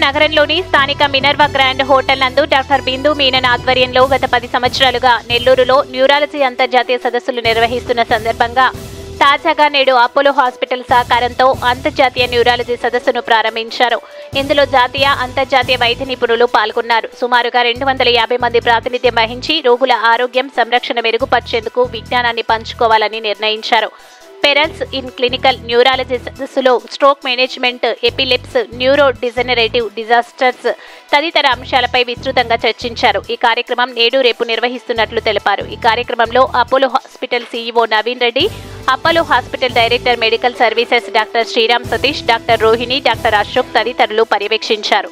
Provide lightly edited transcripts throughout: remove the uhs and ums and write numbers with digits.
నగరంలోని స్థానిక Minerva grand hotel నందు డాక్టర్ బిందు మీనన్ ఆధ్వర్యంలో గత 10 సంవత్సరాలుగా నెల్లూరులో న్యూరాలజీ అంతర్జాతీయ సదస్సులు నిర్వహిస్తున్న సందర్భంగా తాజాగా నేడు అపోలో హాస్పిటల్ సహకారంతో అంతర్జాతీయ న్యూరాలజీ సదస్సును ప్రారంభించారు. ఇందులో జాతీయ, అంతర్జాతీయ వైద్య నిపుణులు పాల్గొన్నారు. సుమారుగా 250 మంది ప్రాతినిధ్యం వహించి రోగుల ఆరోగ్యం, సంరక్షణ మెరుగుపరిచేందుకు విజ్ఞానాన్ని పంచుకోవాలని నిర్ణయించారు. పెరల్స్ ఇన్ క్లినికల్ న్యూరాలజీ సదస్సులో stroke management, epilepsy, neuro degenerative disasters తదితర అంశాలపై విస్తృతంగా చర్చించారు. ఈ కార్యక్రమం నేడు రేపు నిర్వహిస్తున్నట్లు తెలిపారు. ఈ కార్యక్రమంలో Apollo hospital CEO Naveen Reddy, Apollo hospital director medical services doctor Sriram Satish, doctor Rohini, doctor Ashok తదితరులు పర్యవేక్షించారు.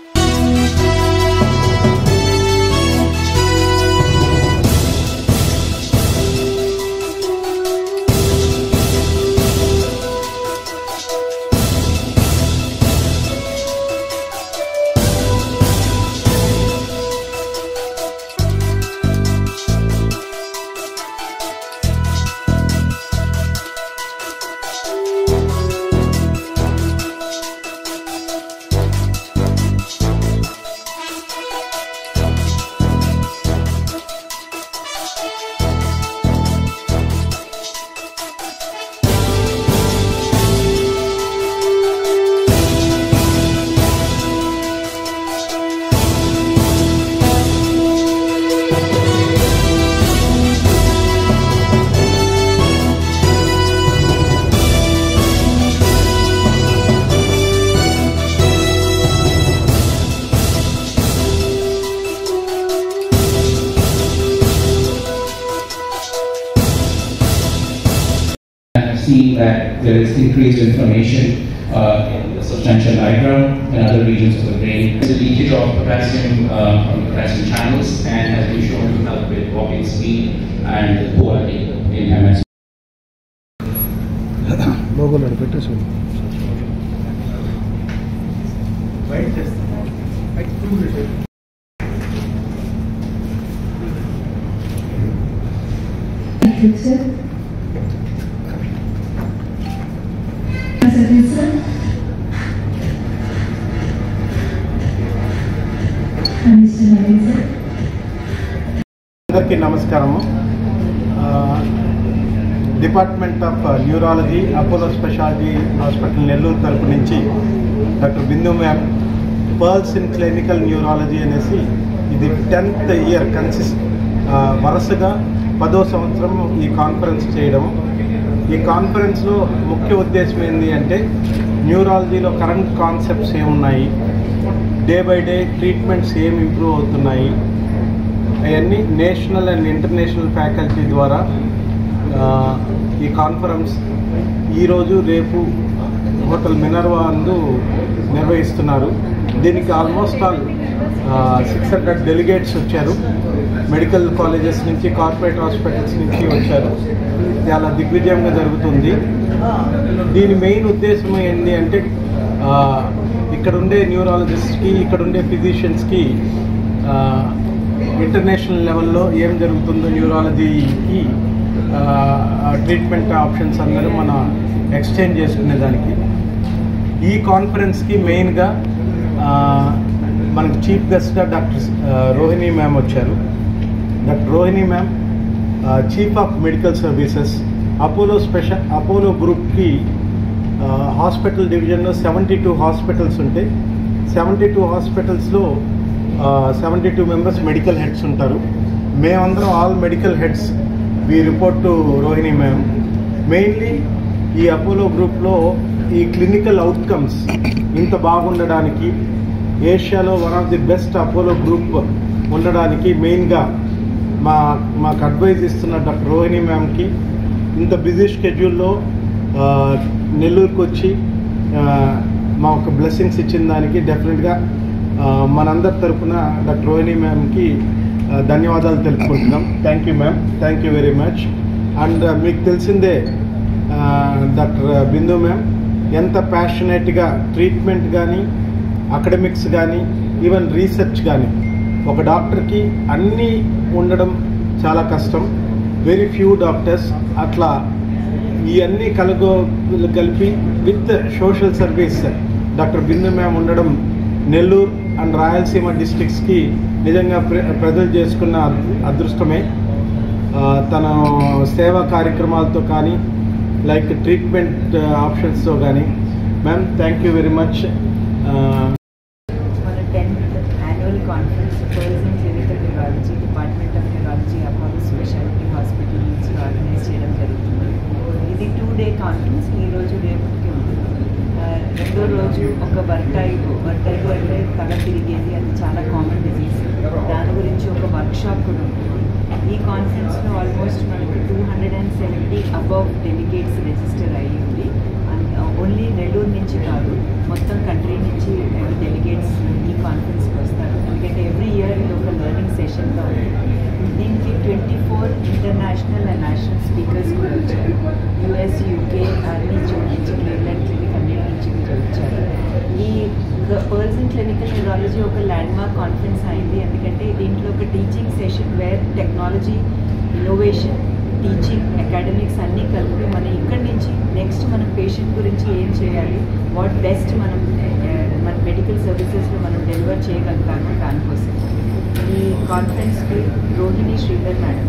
Seeing that there is increased inflammation in the substantia nigra and other regions of the brain. There is a leakage of potassium from the potassium channels and has been shown to help with walking speed and quality in MS. అందరికీ నమస్కారము. Department of neurology, Apollo speciality hospital Nellore తరపు నుంచి doctor Bindu ma'am pearls in clinical neurology అనేసి ఇది 10th year వరుసగా 10వ సంవత్సరం ఈ కాన్ఫరెన్స్ చేయడం. ఈ కాన్ఫరెన్స్లో ముఖ్య ఉద్దేశం ఏంటి అంటే న్యూరాలజీలో కరెంట్ కాన్సెప్ట్స్ ఏమున్నాయి, డే బై డే ట్రీట్మెంట్స్ ఏం ఇంప్రూవ్ అవుతున్నాయి, అవన్నీ నేషనల్ అండ్ ఇంటర్నేషనల్ ఫ్యాకల్టీ ద్వారా ఈ కాన్ఫరెన్స్ ఈరోజు రేపు హోటల్ మినర్వా అందు నిర్వహిస్తున్నారు. దీనికి ఆల్మోస్ట్ ఆల్ 600 డెలిగేట్స్ వచ్చారు. మెడికల్ కాలేజెస్ నుంచి, కార్పొరేట్ హాస్పిటల్స్ నుంచి వచ్చారు. చాలా దిగ్విజయంగా జరుగుతుంది. దీని మెయిన్ ఉద్దేశం ఏంటి అంటే ఇక్కడ ఉండే న్యూరాలజిస్ట్కి, ఇక్కడ ఉండే ఫిజిషియన్స్కి ఇంటర్నేషనల్ లెవెల్లో ఏం జరుగుతుందో న్యూరాలజీకి ట్రీట్మెంట్ ఆప్షన్స్ అందరూ మన ఎక్స్చేంజ్ చేసుకునేదానికి. ఈ కాన్ఫరెన్స్కి మెయిన్గా మనకు చీఫ్ గెస్ట్గా డాక్టర్ రోహిణి మ్యామ్ వచ్చారు. Doctor Rohini ma'am chief of medical services, Apollo గ్రూప్కి హాస్పిటల్ డివిజన్లో 72 హాస్పిటల్స్ ఉంటాయి. 72 హాస్పిటల్స్లో 72 మెంబర్స్ మెడికల్ హెడ్స్ ఉంటారు. మేమందరం all medical heads we report to Rohini ma'am. Mainly ఈ అపోలో గ్రూప్లో ఈ క్లినికల్ అవుట్కమ్స్ ఇంత బాగుండడానికి, ఏషియాలో one of the best Apollo group ఉండడానికి మెయిన్గా మాకు అడ్వైజ్ ఇస్తున్న డాక్టర్ రోహిణి మ్యామ్కి ఇంత బిజీ షెడ్యూల్లో నెల్లూరుకు వచ్చి మా ఒక బ్లెస్సింగ్స్ ఇచ్చిన దానికి డెఫినెట్గా మనందరి తరఫున డాక్టర్ రోహిణి మ్యామ్కి ధన్యవాదాలు తెలుపుకుంటున్నాం. Thank you ma'am, thank you very much. And మీకు తెలిసిందే డాక్టర్ బిందు మ్యామ్ ఎంత ప్యాషనేట్గా ట్రీట్మెంట్ కానీ, అకాడమిక్స్ కానీ, ఈవెన్ రీసెర్చ్ కానీ, ఒక డాక్టర్కి అన్నీ ఉండడం చాలా కష్టం. వెరీ ఫ్యూ డాక్టర్స్ అట్లా ఇవన్నీ కలిపి with social service doctor Bindu ma'am ఉండడం నెల్లూరు అండ్ రాయలసీమ డిస్ట్రిక్ట్స్కి నిజంగా ప్రజలు చేసుకున్న అదృష్టమే. తన సేవా కార్యక్రమాలతో కానీ లైక్ ట్రీట్మెంట్ ఆప్షన్స్తో కానీ. Ma'am, thank you very much. మన 10th annual conference Pearls in Clinical Neurology, Department of Neurology, Apollo Specialty Hospital నుంచి ఆర్గనైజ్ చేయడం జరుగుతుంది. ఇది 2-day కాన్ఫరెన్స్. ఈ రోజు రేపటికి ఉంటుంది. రెండో రోజు ఒక వర్టైగో అంటే తల తిరిగేది, అది చాలా కామన్ డిజీజ్. దాని గురించి ఒక వర్క్షాప్ కూడా ఉంటుంది. ఈ కాన్ఫరెన్స్లో ఆల్మోస్ట్ మనకు 270 అబవ్ డెలిగేట్స్ రిజిస్టర్ అయ్యి ఉంది. ఓన్లీ నెల్లూరు నుంచి కాదు, మొత్తం కంట్రీ నుంచి డెలిగేట్స్ ఈ కాన్ఫరెన్స్కి వస్తారు. ఎందుకంటే ఎవ్రీ ఇయర్ ఇది ఒక లెర్నింగ్ సెషన్గా ఉంది. దీనికి 24 ఇంటర్నేషనల్ అండ్ నేషనల్ స్పీకర్స్ కూడా వచ్చారు. యుఎస్, యూకే అన్ని చోట్ల నుంచి, క్లీవ్లాండ్ క్లినిక్ అన్నిటి నుంచి కూడా వచ్చారు. ఈ పర్ల్స్ ఇన్ క్లినికల్ న్యూరాలజీ ఒక ల్యాండ్మార్క్ కాన్ఫరెన్స్ అయింది. ఎందుకంటే దీంట్లో ఒక teaching session wear technology, innovation, teaching, academics అన్నీ కలిపి మనం ఇక్కడి నుంచి నెక్స్ట్ మనం పేషెంట్ గురించి ఏం చేయాలి, వాట్ బెస్ట్ మనం మన మెడికల్ సర్వీసెస్లో మనం డెలివర్ చేయగలుగుతాము. దానికోసం ఈ కాన్ఫరెన్స్కి రోహిణి శ్రీధర్ మేడం,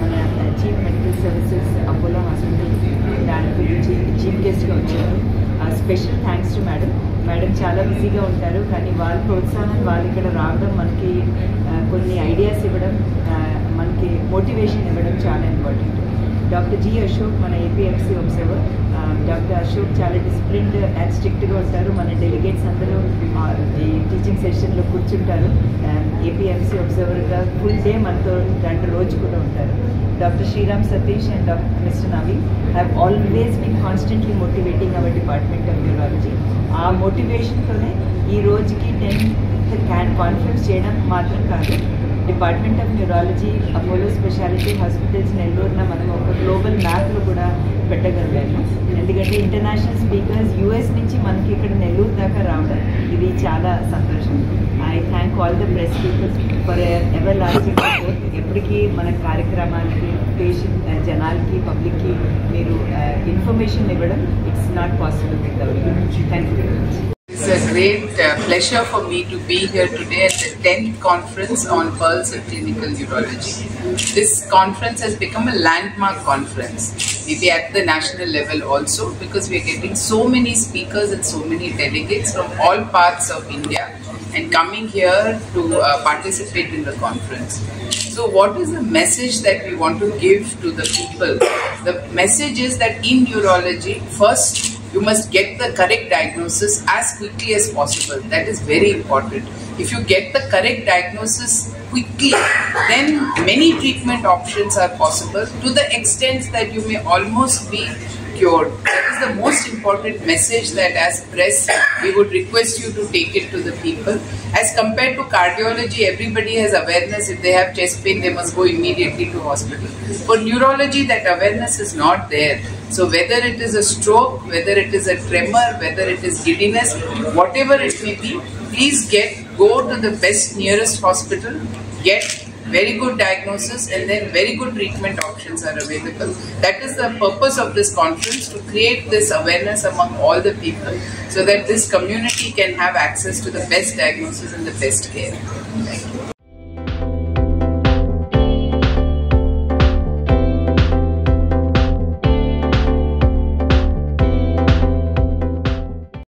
మన chief medical services Apollo hospital, దాని గురించి చీఫ్ గెస్ట్గా వచ్చారు. Special thanks to madam. Madam చాలా బిజీగా ఉంటారు, కానీ వాళ్ళ ప్రోత్సాహం, వాళ్ళు ఇక్కడ రావడం, మనకి కొన్ని ఐడియాస్ ఇవ్వడం, మనకి మోటివేషన్ ఇవ్వడం చాలా ఇంపార్టెంట్. డాక్టర్ జి అశోక్, మన ఏపీఎంసీ అబ్జర్వర్. డాక్టర్ అశోక్ చాలా డిసిప్లిన్డ్ అండ్ స్ట్రిక్ట్గా ఉంటారు. మన డెలిగేట్స్ అందరూ ఈ టీచింగ్ సెషన్లో కూర్చుంటారు. ఏపీఎంసీ అబ్జర్వర్గా ఫుల్ డే మనతో 2 రోజు కూడా ఉంటారు. Doctor Sriram Satish and doctor mister Naveen have always been constantly motivating our department of neurology. ఆ మోటివేషన్తోనే ఈ రోజుకి 10th కాన్ఫరెన్స్ చేయడం మాత్రం కాదు, department of neurology, Apollo speciality hospitals నెల్లూరున మనం ఒక గ్లోబల్ మ్యాప్లో కూడా పెట్టగలిగాము. ఎందుకంటే ఇంటర్నేషనల్ స్పీకర్స్ యూఎస్ నుంచి మనకి ఇక్కడ నెల్లూరు దాకా రావడం, ఇది చాలా సంతోషం. I thank all the press peoples for ever lasting support. ఎప్పటికీ మన కార్యక్రమాలకి, పేషెంట్ జనాలకి, పబ్లిక్కి మీరు ఇన్ఫర్మేషన్ ఇవ్వడం, it's not possible without you. Thank you very much. It's a great pleasure for me to be here today at the 10th conference on Pearls in Clinical Neurology. This conference has become a landmark conference, maybe at the national level also, because we are getting so many speakers and so many delegates from all parts of India and coming here to participate in the conference. So what is the message that we want to give to the people? The message is that in neurology, first, you must get the correct diagnosis as quickly as possible. That is very important. If you get the correct diagnosis quickly, then many treatment options are possible to the extent that you may almost be cured. That is the most important message that as press we would request you to take it to the people. As compared to cardiology, everybody has awareness. If they have chest pain, they must go immediately to hospital. For neurology, that awareness is not there. So whether it is a stroke, whether it is a tremor, whether it is giddiness, whatever it may be, please go to the best nearest hospital, get very good diagnosis, and then very good treatment options are available. That is the purpose of this conference, to create this awareness among all the people so that this community can have access to the best diagnosis and the best care. Thank you.